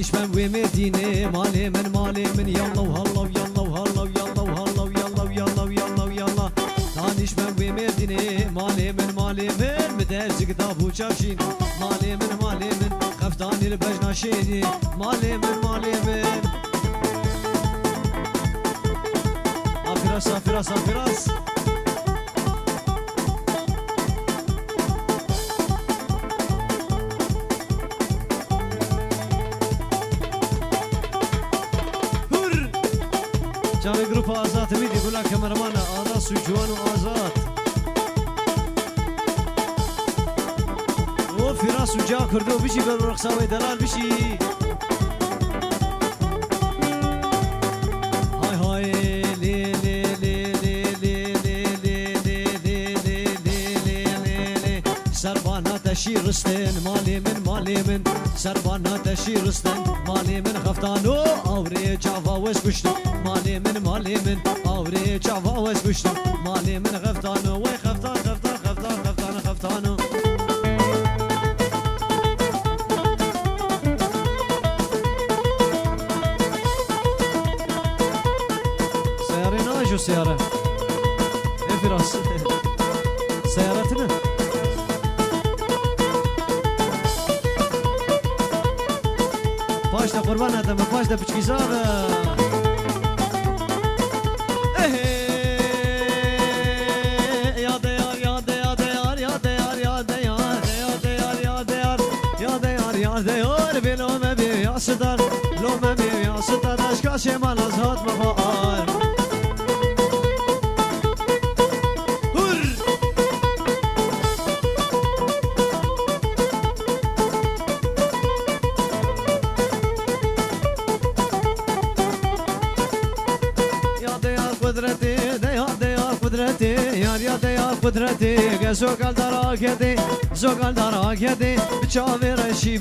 دانشمن ومدينة مالي من يلا وهلا ويلا وهلا ويلا وهلا ويلا ويلا ويلا ويلا دانشمن ومدينة مالي من مدرس كتاب وشافشين مالي من خفتاني البجناشيني مالي من فراس جامعه جروب آزاد ميدي يقول لك كاميرمان آراس وجوان وآزاد وفراس وجا كردو بشي بالرقصة دلال بشي هاي لي لي لي لي لي لي لي لي لي لي لي سربانا تشير رستن مالي من سربانا تشير رستن مالي من خفتانو اوري جافا وسبشتو مالي من اوري جافا وسبشتو مالي من خفتانو وي خفتانو سيارة ايه فراس سيارتنا باش دا قربان هذا ما باش دا بچكيزارة يا ديار يا ديار ديار يا ديار يا ديار يا ديار يا ديار يا ديار يا ديار بلو ما بي يا صدر لو ما بي يا صدر اشكاش ما نزهد مفاقار قدرتي زوقال دراك يدي جاوي رشي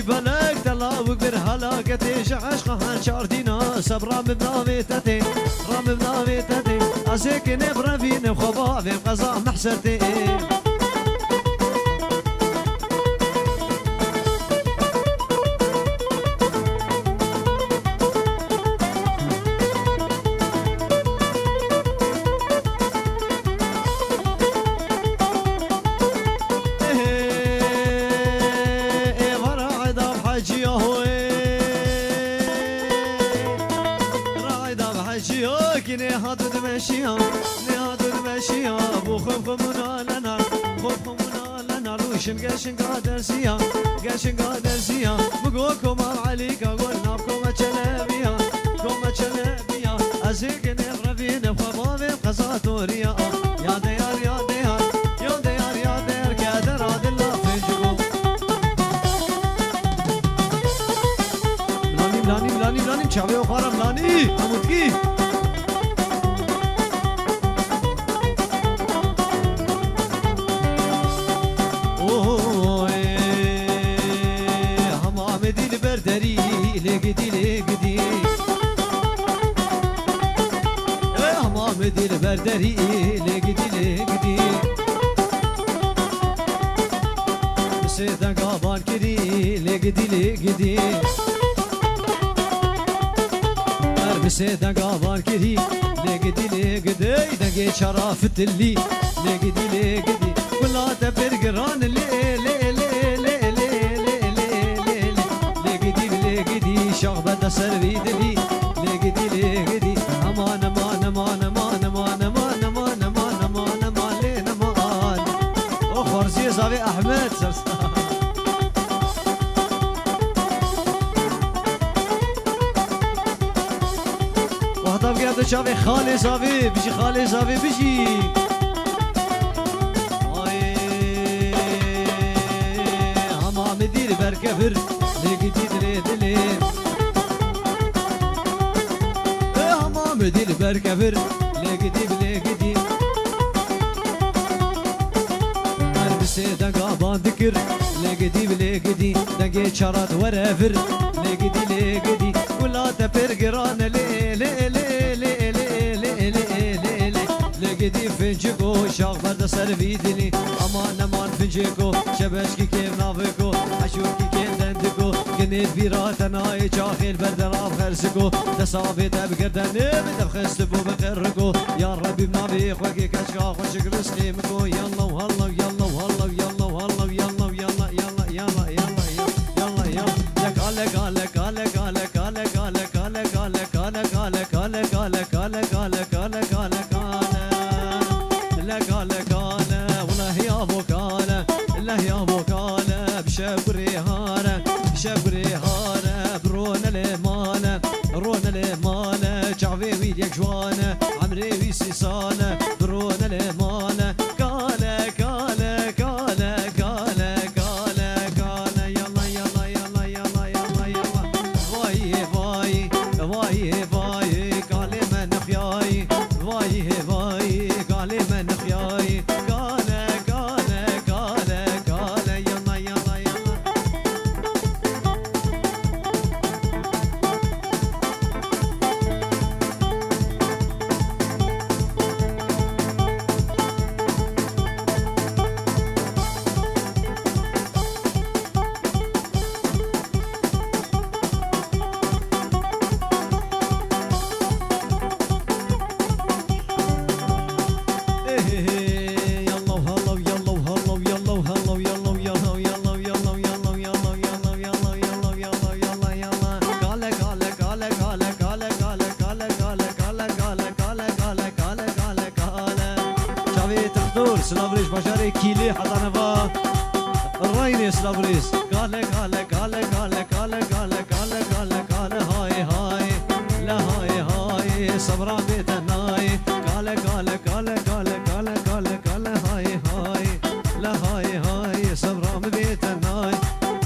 بلك دلا وقبر هلاكتي شعشق هنشاردينا سب رام بناويتتي ازيك نبرا فين خبا في قضاء محسرتي شنقا درسيا بقولكم عليك قلنا بكم تشلبيا ازيك نفرفين بخبابي بقصاتوريا يا ديار يا ديار يا ديار يا ديار قادر عاد الله في جبو ملاني شعبي وخارم ملاني عمودكي دل بردري لقدي سيدا قابان كدي لقدي سيدا قابان كدي لقدي دقي شرف الدلي لقدي ولا تبر قران لقدي شغبة سربي دلي لقدي امان اخرزي زاوي احمد وهذا بقى شافي خالي زاوي بيجي هما مدير بركفر لقدي دلي مدير بركفر لقدي أربسي دقا باندكر لقدي دقي شرات ورافر لقدي ولا تبر قران لقدي فنجكو شاغ فرد سرفيدني امان فنجكو شبشكي كيف نافكو عشوكي كيف دندكو مني فيراتنا جاخي البردر خرسكو تصابي تبقردني بتبخستبو بقركو يا ربي بنبي خوكي كشكا خوشك رسقيمكو يلا وهلا يلا وهلا يلا وهلا يلا يلا يلا يلا يلا يلا يلا قال قال قال قال قال قال قال قال قال قال قال قال قال قال قال قال لا قال قال والله يا ابو قال الله يا ابو قال بشبري هانه بشبري هانه برونا لمانه رونا لمانه جعفي ويديك جوانه عمري ويسي سانه برونا لمانه قال قال قال قال قال قال يلا يلا يلا يلا يلا يلا واي واي واي واي قال من خياي واي واي قال من خياي قال قال قال قال يلا يلا يلا سلابريش بشاري كيلي حضانا با الريني سلابريش قال قال قال قال قال قال قال قال قال هاي هاي لا هاي هاي صبرا بيتناي قال قال قال قال قال قال قال هاي هاي لا هاي هاي صبرا بيتناي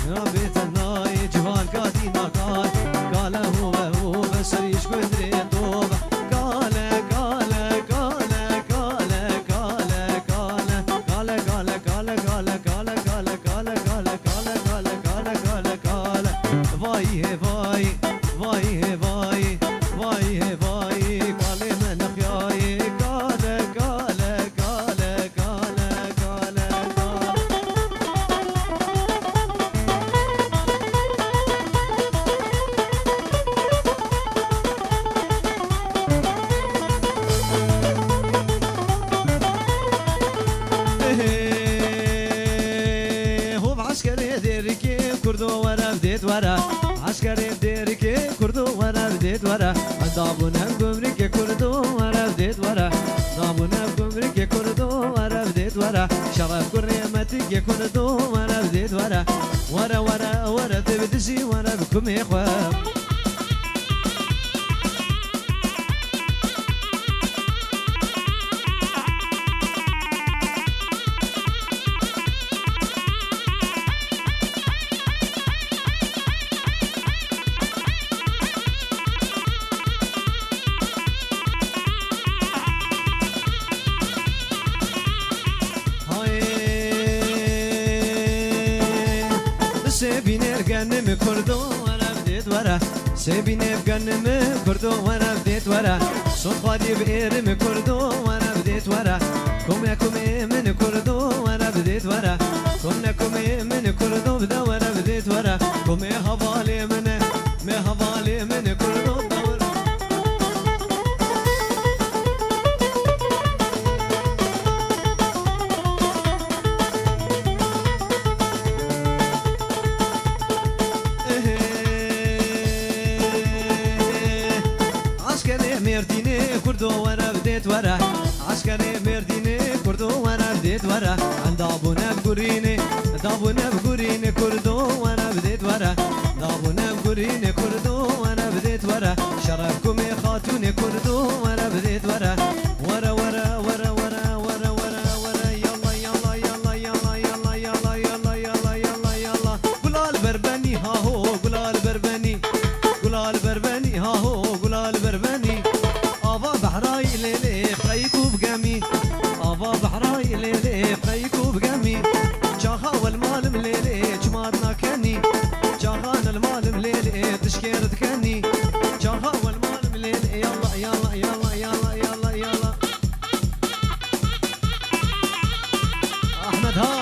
يا بيتناي جوان قادينا قال قال هو بس ريش قدري توبه قال قال قال قال قال قال قال قال قال قال قال قال قال قال قال قال قال قال واي واي واي واي واي واي قال من خياي قال قال قال قال قال قال هو بعسكري ديركي كردو ورا بديت ورا عسكري ديركي كردو ورا بديت ورا ضابونا بقمرك كردو ورا بديت ورا ضابونا بقمرك كردو ورا بديت ورا شرف كريمتك كردو ورا بديت ورا ورا ورا ورا تبدسي ورا بكم يا اخوان سيبيني بقنم كردو وانا بديت ورا سيبيني بقنم كردو وانا بديت ورا صفادي بإرم كردو وانا بديت ورا كومي كومي من كردو وانا بديت ورا كومي كومي من كردو بدا وانا بديت ورا كومي هبالي من مي هبالي من كردو بدور مرديني كردو وانا بديت ورا عسكري مرديني كردو وانا بديت ورا عند ابونا بقريني ابونا بقريني كردو وانا بديت ورا ابونا بقريني كردو وانا بديت ورا شرفكم يا خاتوني كردو وانا بديت ورا ورا ورا ورا ورا ورا ورا ورا يلا يلا يلا يلا يلا يلا يلا يلا يلا يلا قلال بربني ها هو قلال بربني قلال بربني ها هو قلال بربني آبا بحراي ليلي قيكو بقمي آبا بحراي ليلي قيكو بقمي جاها والمال مليلي جمادنا كني جاهان المال مليلي تشكير تكني جاها والمال مليلي يلا يلا يلا يلا يلا يلا أحمد ها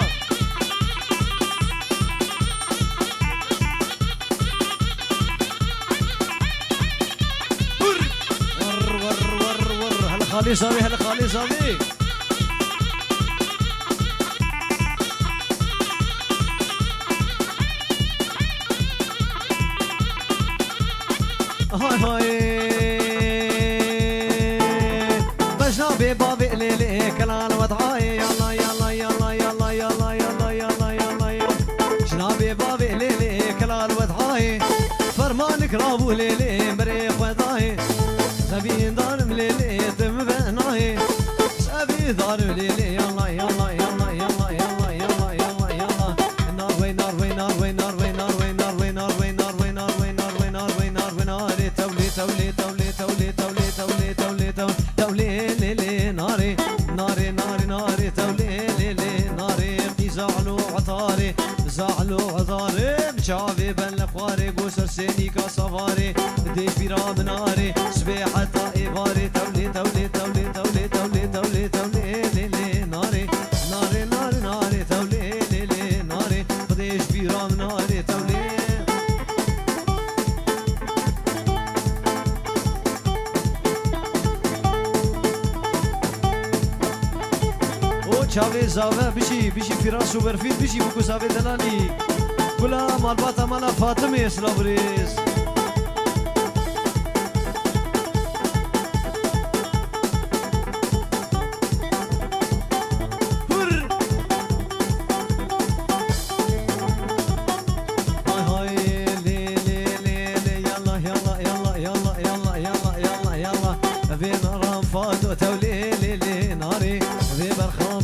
خالي صافي هلا خالي صافي هاي هاي بجنبي بابي ليلي كلان وضعاي يلا يلا يلا يلا يلا يلا يلا يلا يلا جنابي بابي ليلي كلان وضعاي فرمانك رابو ليلي مريخ وضعاي سبي دار مليلي تم بناي سبي دار مليلي يلا يلا يلا يلا يلا يلا يلا يلا نار وين نار وين نار وين نار وين نار وين نار وين نار وين نار وين نار وين نار وين نار وين نار وين نار تولي تولي تولي تولي تولي تولي تولي تولي ليلي ناري ناري ناري ناري تولي ليلي ناري زعلوا عطاري زعلوا عطاري مشافي بن الخواري قوسر سيني كصفاري ديش بيرا بناري سبيحة طائفاري تولي تولي تولي تولي تولي تولي تولي ليلي ناري ناري ناري ناري تولي ليلي ناري ديش بيرا بناري تولي چاوی زاوه بشی بشی فراس و برفید بشی بکو زاوه دلالی کلا مالباتا مالا فاطمه اسلابریز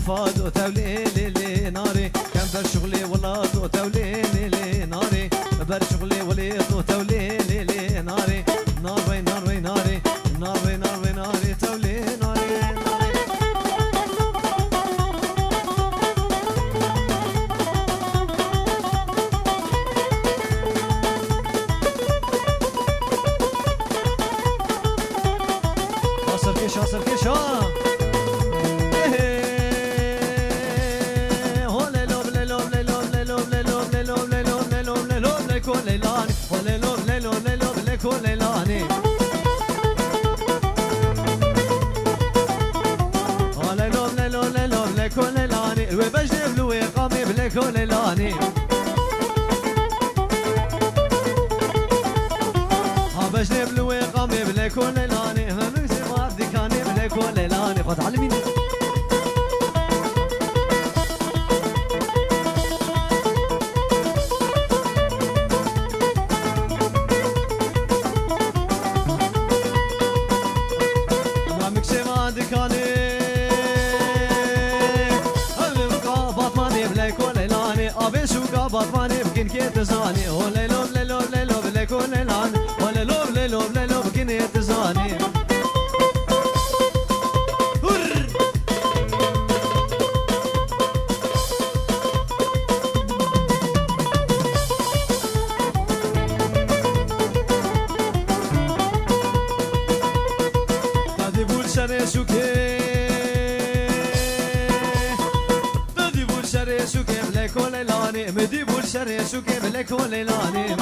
فادو تولي لي ناري كان بر شغلي ولا تو تولي لي ناري بر شغلي ولي تو تولي لي ناري نار وين نار وين ناري نار وين نار وين ناري تولي ناري حاصل كيش ليلاني ليلو ليلو ليلو ليكو ليلاني وبجنب لوي قامي بليكو ليلاني بجنب لوي قامي بليكو ليلاني همسي ما بدي كاني بليكو ليلاني خد علميني بطماني بكين كي تزاني ولا لوب للوب للوب لكون الان ولا لوب للوب للوب بكين تزاني تادي بول شري سوكي تادي بول شري سوكي بلكون الان مدي بول شري سوكي بلكون الان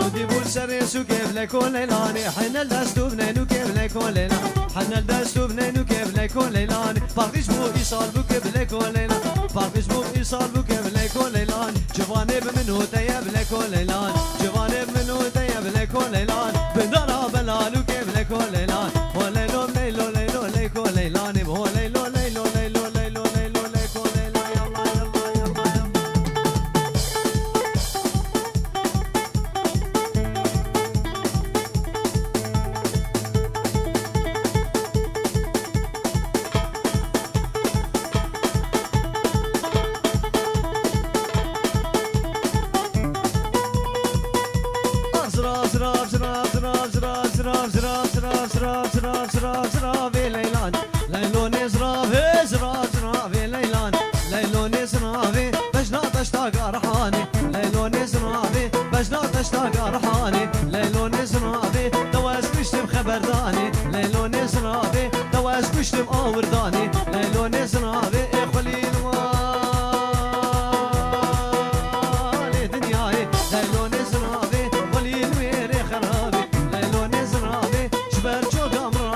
مدي بول شري سوكي بلكون الان حنا الدستو بنينو كيف بلكون الان حنا الدستو بنينو كيف بلكون الان باقيش مو ايصال بو كيف بلكون الان باقيش مو ايصال بو كيف بلكون الان جوانب منو تيا بلكون الان جوانب منو تيا بلكون الان بندرا بلالو كيف بلكون الان ولا لو ليلو ليلو ليكو ليلان هو ليلو ليلو ليلو ليلو ليلو ليكو ليلو يلا يلا يلا يلا زراف زراف زراف زراف زراف زراف زراف زراف زراف زراف زراف زراف ليلان ليلون زراف زراف زراف ليلان ليلون زراف بجنا تشتاق رحاني ليلون زراف بجنا تشتاق رحاني ليلون زراف دواز كشتم خبرداني ليلون زراف دواز كشتم آورداني ليلون زراف خليل والي دنياي ليلون زراف خليل ويري خرابي ليلون زراف جبر جو قمر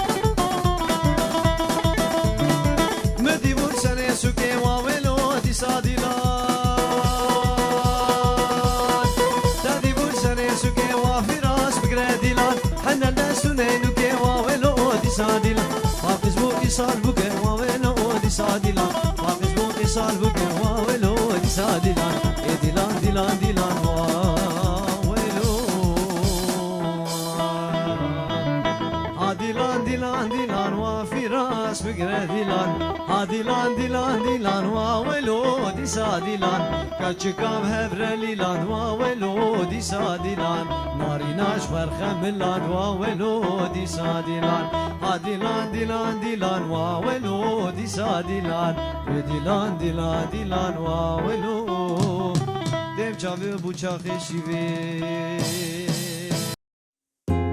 حنا لسنين وكواولو دي سادلا حافظ بو إصال بكواولو دي سادلا حافظ بو إصال بكواولو دي سادلا ديلان ديلان ديلان واولو ديلان ديلان ديلان وفي راس بقرة ديلان ديلان ديلان ديلان واولو دي سادلان كاتشكام هبر ليلان واولو دي سادلان ناري ناش فرخ ملان واولو دي سادلان ديلان ديلان ديلان واولو دي سادلان ديلان ديلان ديلان واولو دم چاوي بوچا خشيوي